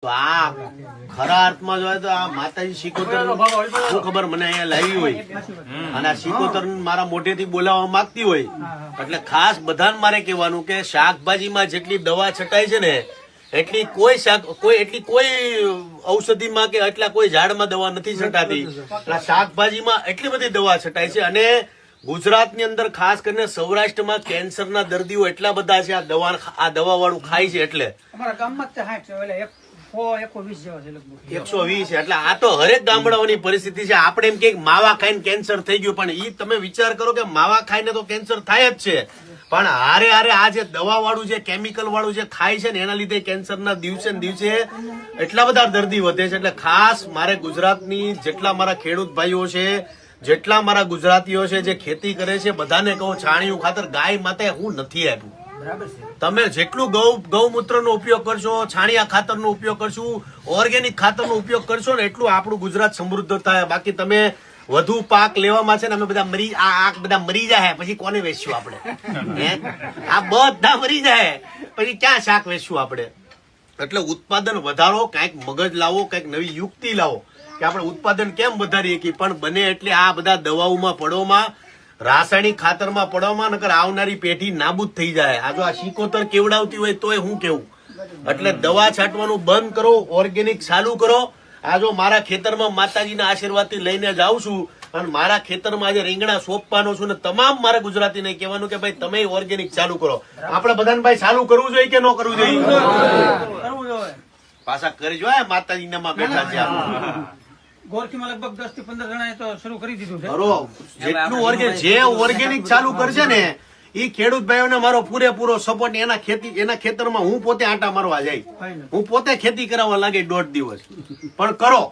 તો આ ખરા અર્થમાં જોઈએ તો આ માતાજી સિકોતર શું ખબર મને અહીંયા લાવી હોય અને આ સિકોતર મારા મોઢેથી બોલાવવા માંગતી હોય એટલે ખાસ બધાને મારે કહેવાનું કે શાકભાજીમાં જેટલી દવા છટાય છે ને એટલી કોઈ ઔષધિમાં કે એટલા કોઈ ઝાડમાં દવા નથી છટાતી. શાકભાજીમાં એટલી બધી દવા છટાય છે અને ગુજરાતની અંદર ખાસ કરીને સૌરાષ્ટ્રમાં કેન્સરના દર્દીઓ એટલા બધા છે આ દવા વાળું ખાય છે એટલે અમારા ગામમાં 120 એટલે આ તો હરેક ગામડાઓની પરિસ્થિતિ છે. આપણે એમ કે માવા ખાઈને કેન્સર થઈ ગયું પણ ઈ તમે વિચાર કરો કે માવા ખાઈને તો કેન્સર થાય જ છે પણ હારે હારે આ જે દવા વાળું જે કેમિકલ વાળું જે ખાય છે ને એના લીધે કેન્સરના દિવસે ને દિવસે એટલા બધા દર્દી વધે છે. એટલે ખાસ મારે ગુજરાતની જેટલા મારા ખેડૂત ભાઈઓ છે જેટલા મારા ગુજરાતીઓ છે જે ખેતી કરે છે બધાને કહું છાણિયું ખાતર ગાય માતે હું નથી આપ્યું. તમે જેટલું ગૌમૂત્રનો ઉપયોગ કરશો છાણિયા ખાતરનો ઉપયોગ કરશું ઓર્ગેનિક ખાતરનો ઉપયોગ કરશો ને એટલું આપણું ગુજરાત સમૃદ્ધ થાય. બાકી તમે વધુ પાક લેવામાં છે ને અમે બધા મરી જાય પછી કોને વેચશું આપણે? આ બધા મરી જાય પછી ક્યાં શાક વેચશું આપણે? એટલે ઉત્પાદન વધારો, કઈક મગજ લાવો, કઈક નવી યુક્તિ લાવો કે આપણે ઉત્પાદન કેમ વધારીએ કે પણ બને એટલે આ બધા દવાઓમાં પડોમાં રાસાયણિક ખાતરમાં પડવામાં નકર આવનારી પેઢી નાબૂદ થઈ જાય. આ જો આ સિકોતર કેવડાવતી હોય તોય હું કેવું એટલે દવા છાંટવાનું બંધ કરો, ઓર્ગેનિક ચાલુ કરો. આ જો મારા ખેતરમાં માતાજીના આશીર્વાદથી લઈને જાઉં છું અને મારા ખેતરમાં આજે રીંગણા સોંપવાનો છું ને તમામ મારા ગુજરાતીને કહેવાનું કે ભાઈ તમે ઓર્ગેનિક ચાલુ કરો. આપણે બધાને ભાઈ ચાલુ કરવું જોઈએ કે ન કરવું જોઈએ? પાછા કરજો માતાજીના માં બેઠા છે. ગોરખીમાં લગભગ 10 થી 15 જણાએ તો શરૂ કરી દીધું છે. જેટલું જે ઓર્ગેનિક ચાલુ કરશે ને એ ખેડૂત ભાઈઓને મારો પૂરેપૂરો સપોર્ટ. એના ખેતરમાં હું પોતે આંટા મારવા જાય, હું પોતે ખેતી કરાવવા લાગે 1.5 દિવસ પણ કરો.